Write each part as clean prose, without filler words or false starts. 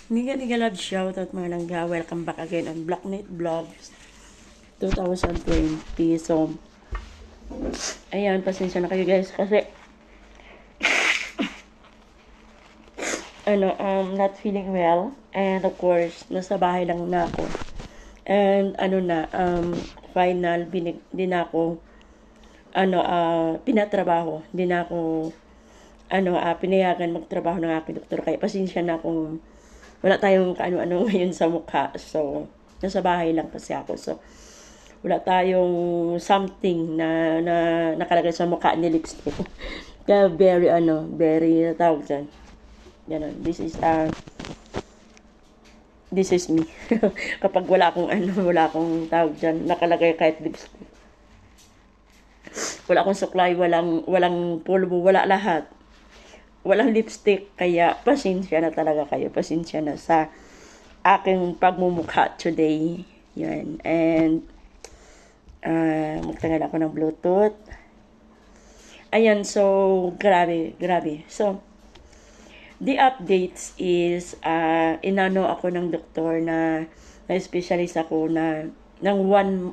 Mega love shoutout mga langga. Welcome back again on Blacknet Vlogs 2020. So, ayan, pasensya na kayo guys kasi not feeling well. And of course, nasa bahay lang na ako. And final, din ako, pinatrabaho. Hindi na ako, pinayagan magtrabaho ng aking doktor. Kaya pasensya na kung wala tayong kaano-ano ngayon sa mukha. So, nasa bahay lang kasi ako. So, wala tayong something na nakalagay sa mukha ni lipstick. Kaya very tawag dyan. Ganon. This is me. Kapag wala akong tawag dyan, nakalagay kahit lipstick. Wala akong suklay, walang pulbo, wala lahat. Walang lipstick, kaya pasensya na talaga kayo. Pasensya na sa aking pagmumukha today. Yan. And, magtagal ako ng Bluetooth. Ayan, so, grabe. So, the updates is, inano ako ng doktor na specialist ako na ng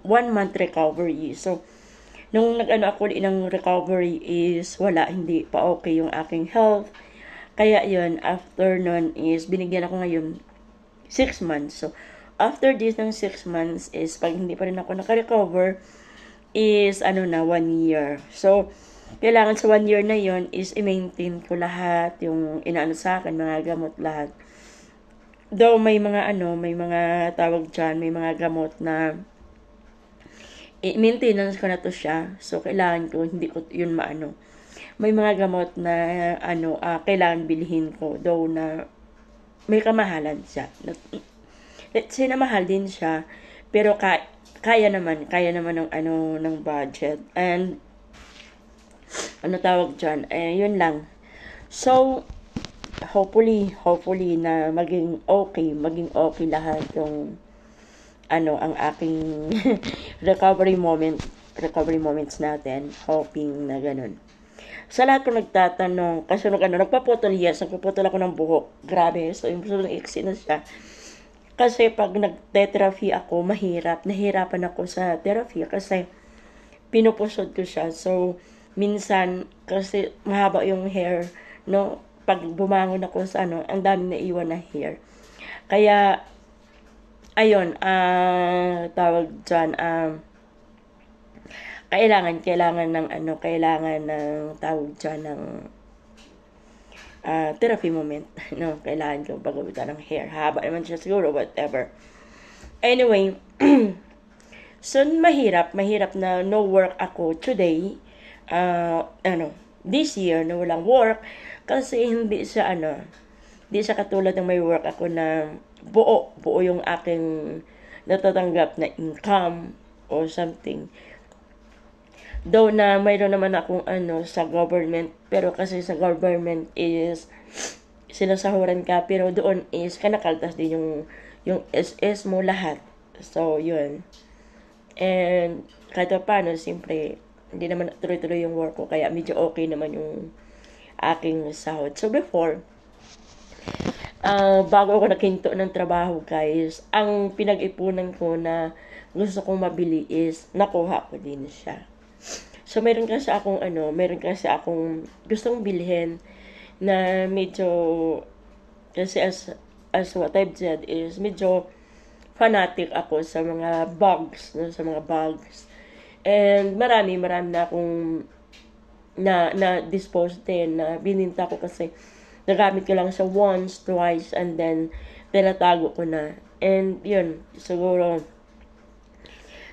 one month recovery. So, nung ako ng recovery is hindi pa okay yung aking health. Kaya yun, after nun is binigyan ako ngayon 6 months. So, after this ng 6 months is pag hindi pa rin ako naka-recover is 1 year. So, kailangan sa 1 year na yun is i-maintain ko lahat yung inaano sa akin, mga gamot lahat. Though may mga tawag dyan, may mga gamot na maintenance ko na to siya. So, kailangan ko, hindi ko yun maano. May mga gamot na, kailangan bilhin ko. Though na, may kamahalan siya. Let's say na mahal din siya. Pero, kaya naman ng budget. And, tawag dyan? Yun lang. So, hopefully na maging okay lahat yung ang aking recovery moments natin, hoping na ganun. Sa lahat ko nagtatanong, kasi nagpaputol ako ng buhok. Grabe, so yung ng iksi na siya. Kasi pag nag-therapy ako, nahirapan ako sa therapy kasi pinupusod ko siya. So, minsan, kasi mahaba yung hair, no? Pag bumangon ako sa ang dami na iwan na hair. Kaya, ayun, tawag dyan, kailangan ng tawag dyan ng therapy moment, no? Kailangan ko pagawitan ng hair. Haba naman siya siguro, whatever. Anyway, so mahirap na no work ako today, this year, na walang work, kasi hindi siya katulad ng may work ako na buo yung aking natatanggap na income or something. Though na mayroon naman akong sa government, pero kasi sa government is sinasahuran ka, pero doon is kanakaltas din yung SS mo lahat. So, yun. And kahit paano, siyempre, hindi naman tuloy-tuloy yung work ko, kaya medyo okay naman yung aking sahod. So, before, bago ako nakinto ng trabaho, guys, ang pinag-ipunan ko na gusto kong mabili is nakuha ko din siya. So, meron kasi akong gustong bilhin na medyo, kasi as what I've said is medyo fanatic ako sa mga bags, no? Sa mga bags. And marami na akong na dispose din, na bininta ko kasi nagamit ko lang siya once, twice, and then tinatago ko na. And yun, siguro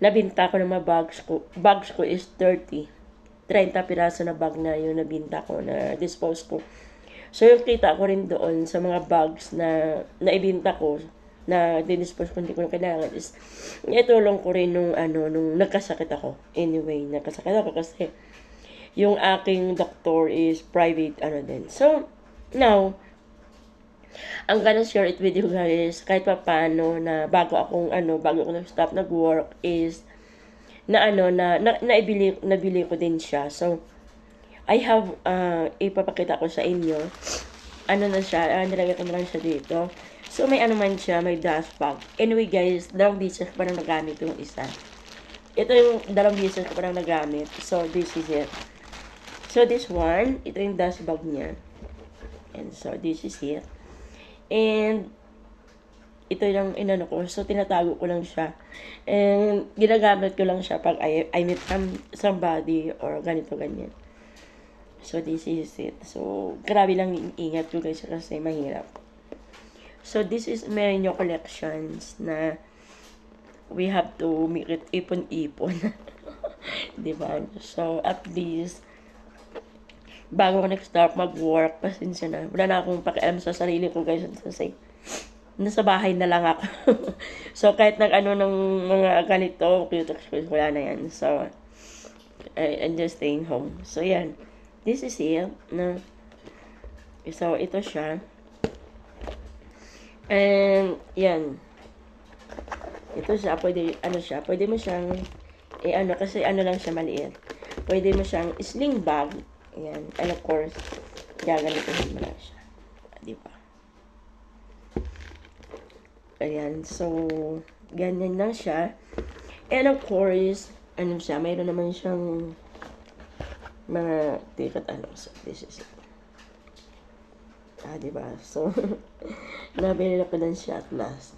nabinta ko ng mga bags ko is 30 piraso na bag na yun nabinta ko, na dispose ko. So yung kita ko rin doon sa mga bags na naibinta ko, na dinispose ko, hindi ko na kailangan, is itulong ko rin nung nagkasakit ako. Anyway, nagkasakit ako kasi yung aking doctor is private din. So, now, ang gonna share it with you guys, kahit pa paano, na bago ako nag-stop nag-work, is nabili ko din siya. So, I have, ipapakita ko sa inyo, nilagay ko na lang siya dito. So, may ano man siya, may dust bag. Anyway, guys, dalawang beses ko pa nang nagamit yung isa. Ito yung dalawang beses ko pa nang nagamit. So, this is it. So, this one, ito yung dust bag niya. And so, this is it. And, ito yung inano ko. So, tinatago ko lang siya. And, ginagamit ko lang siya pag I meet somebody or ganito, ganyan. So, this is it. So, grabe lang ingat ko guys kasi mahirap. So, this is Merino collections na we have to make it ipon-ipon. Diba? So, at least, bago ko nag-start mag-work, pasensya na. Wala na akong pakialam sa sarili ko guys. Kasi, nasa bahay na lang ako. So, kahit nag-ano ng mga ganito, wala na yan. So, I'm just staying home. So, yan. This is it. No? So, ito siya. And, yan. Ito siya, pwede, pwede mo siyang, kasi lang siya maliit. Pwede mo siyang sling bag. Yan. And of course, gaganituhin mo lang siya. Diba? Ayan. So, ganyan lang siya. And of course, mayroon naman siyang mga tikat So, this is it. Diba? So, nabili na ko lang siya at last.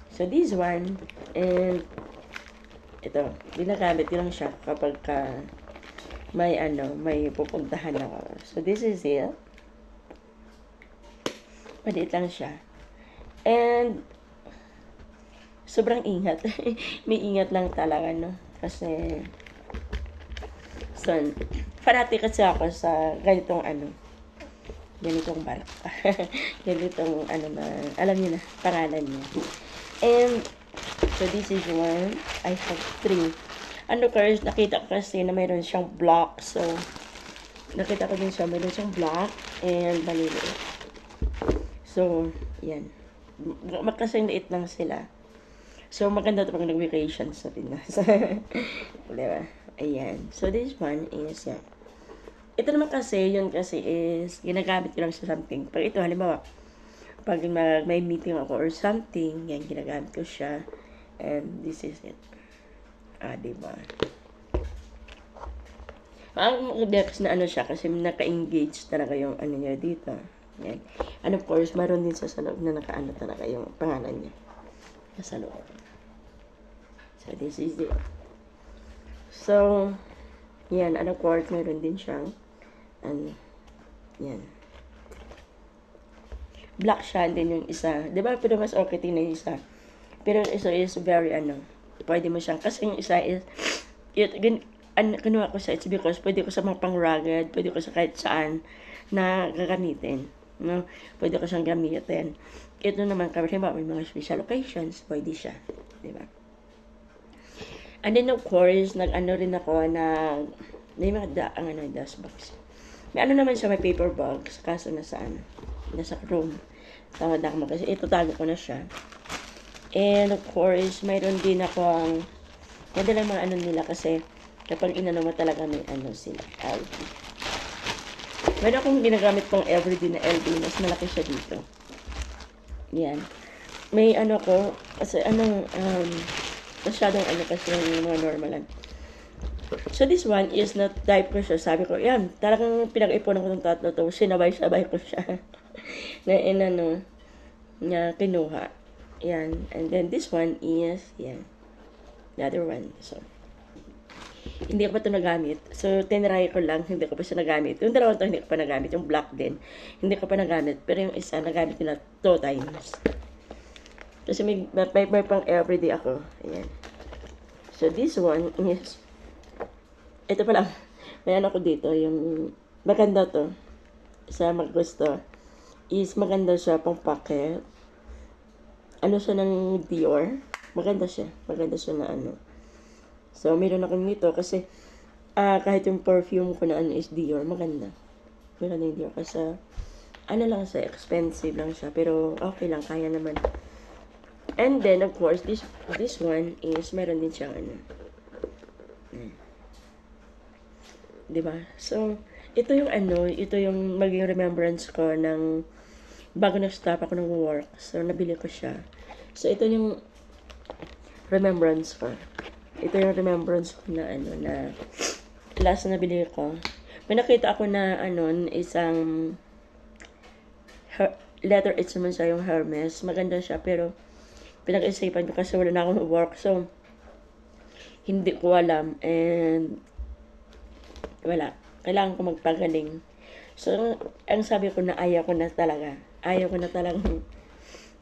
So, this one, and ito, ginagamit ko lang siya kapag may pupuntahan ako. So, this is it. Maliit lang siya. And, sobrang ingat. May ingat lang talaga, no? Kasi, so, fanatic kasi ako sa ganitong barko. Ganitong alam niyo na, pangalan niya. And, so this is one. I have 3. Guys, nakita ko kasi na mayroon siyang block. So, nakita ko din siya, mayroon siyang block and maliliit. So, yan. Magkasing liit lang sila. So, maganda ito pag nag-vacation sa Pinas. Diba? Ayan. So, this one is, ito naman kasi, yun kasi is, ginagamit ko lang sa something. Pag ito, halimbawa, pag may meeting ako or something, yan, ginagamit ko siya. And this is it. Diba? Ang dex na siya, kasi naka-engage talaga yung niya dito. Yan. And of course, meron din sa loob na naka talaga yung pangalan niya. Sa loob. So, this is it. So, yan. And of course, meron din siyang yan. Black siya din yung isa. Diba? Pero mas okay din na yung isa. Pero yung isa is very pwede mo siyang, kasi yung isa is, kinuha ko siya, it's because pwede ko sa mga pang-rugged, pwede ko sa kahit saan na gagamitin. No? Pwede ko siyang gamitin. Ito naman, kapag may mga special occasions, pwede siya. Diba? And then, of course, rin ako na, may mga dust box. May naman siya, may paper box, kaso nasa room. Tawad ako kasi ito tago ko na siya. And of course, mayroon din ako ganda lang mga nila kasi kapag mo talaga may sila, LV. Meron akong ginagamit pang everyday na LV, mas malaki siya dito. Yan. May ko, kasi masyadong kasi yung mga normalan. So, this one is not diaper siya. Sabi ko, yan, talagang pinag-ipunan ko ng tatlo to. Sinabay-sabay ko siya. na na kinuha. Yan. And then, this one is, yan. The other one. So, hindi ko pa ito nagamit. So, tinry ko lang, hindi ko pa siya nagamit. Yung dalawang to, hindi ko pa nagamit. Yung black din, hindi ko pa nagamit. Pero yung isa, nagamit ko na 2 times. Kasi may pang everyday ako. Ayan. So, this one is, ito pa lang, may ko dito, yung maganda to, sa maggusto, is maganda siya pang pocket. Siya ng Dior. Maganda siya na So, meron akong nito kasi, kahit yung perfume ko na is Dior, maganda. Meron yung Dior kasi, lang siya, expensive lang siya, pero okay lang, kaya naman. And then, of course, this one is, meron din siyang diba? So, ito yung maging remembrance ko ng bago nag-stop ako ng work. So, nabili ko siya. So, ito yung remembrance ko. Ito yung remembrance ko na na last na nabili ko. May nakita ako na isang letter H naman siya, yung Hermes. Maganda siya, pero pinag-isipan ko kasi wala na akong work. So, hindi ko alam. And, wala. Kailangan ko magpagaling. So, ang sabi ko na ayaw ko na talaga. Ayaw ko na talagang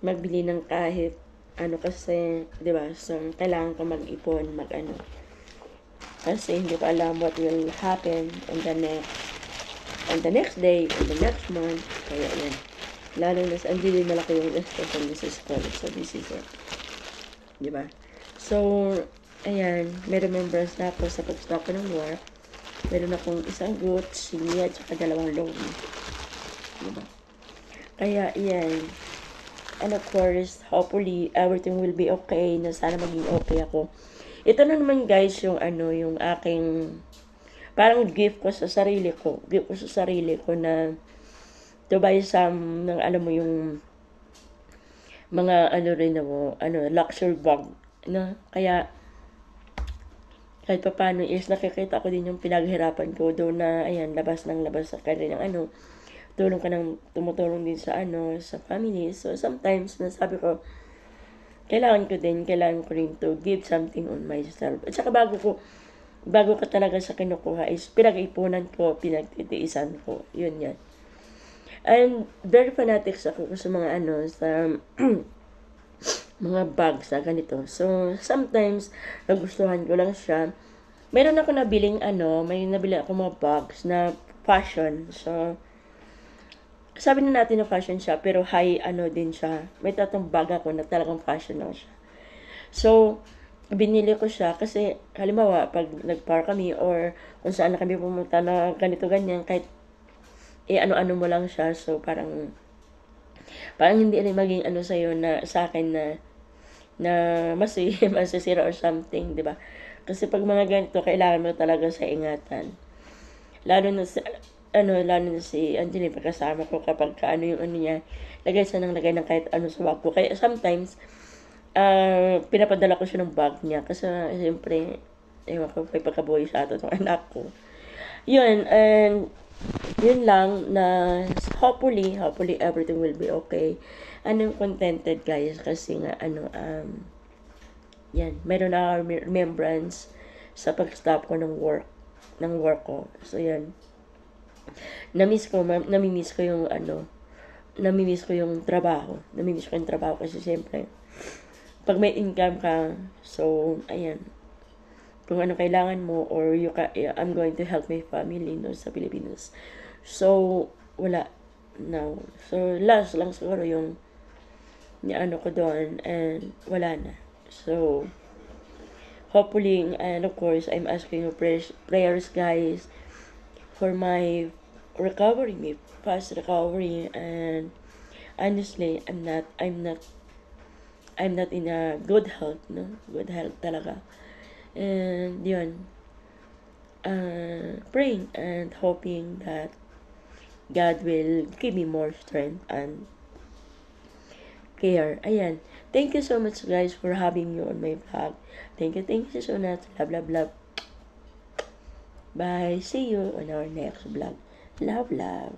magbili ng kahit kasi, di ba? So, kailangan ko mag-ipon, Kasi hindi ko alam what will happen on the next day, on the next month. Kaya yan. Lalo na sa, hindi din malaki yung responsibility sa school. So, this is it. Di ba? So, ayan. May remembrance na ako sa pag-stop ko ng work. Meron akong isang goat, siya, at saka 2 lomi. Diba? Kaya, yan. And of course, hopefully, everything will be okay, na sana maging okay ako. Ito na naman, guys, yung yung aking, parang gift ko sa sarili ko. Gift ko sa sarili ko na, to buy some, ng alam mo yung, mga luxury bag. Kaya, kahit pa paano is nakikita ko din yung pinaghirapan ko doon na, ayan, labas sa kanya ng tumutulong din sa sa family. So, sometimes, nasabi ko, kailangan ko rin to give something on myself. At saka bago ko talaga sa kinukuha is pinag-ipunan ko, pinagtitiisan ko. Yun yan. And very fanatics ako sa mga sa mga bags na ganito. So, sometimes, nagustuhan ko lang siya. Meron ako nabiling may nabili ako mga bags na fashion. So, sabi na natin na fashion siya, pero high din siya. May tatong bag ako na talagang fashion lang siya. So, binili ko siya kasi, halimbawa, pag nag-park kami or kung saan na kami pumunta na ganito ganyan, kahit ano-ano mo lang siya. So, parang hindi rin maging sa'yo na sa akin na masisira or something, di ba? Kasi pag mga ganito, kailangan mo talaga sa ingatan. Lalo na si Angeline, pagkasama ko kapag yung niya, lagay ng kahit sa bag ko. Kaya sometimes, pinapadala ko siya ng bag niya. Kasi, siyempre, ewan ko, may pagkabuhay sa ato ng anak ko. Yun, and yun lang na hopefully everything will be okay. I'm contented, guys, kasi nga yan, meron na remembrance sa pag-stop ko ng work ko. So yan, namimiss ko yung trabaho. Namimiss ko yung trabaho kasi siyempre pag may income ka, so ayan, kung kailangan mo or I'm going to help my family sa Pilipinas. So wala now. So last lang siguro yung ko doon and wala na. So hopefully, and of course, I'm asking your prayers, guys, for my recovery, my fast recovery. And honestly, I'm not in a good health, no? Good health talaga. And yun, praying and hoping that God will give me more strength and care. Ayan. Thank you so much, guys, for having me on my vlog. Thank you so much. Love, love, love. Bye. See you on our next vlog. Love, love.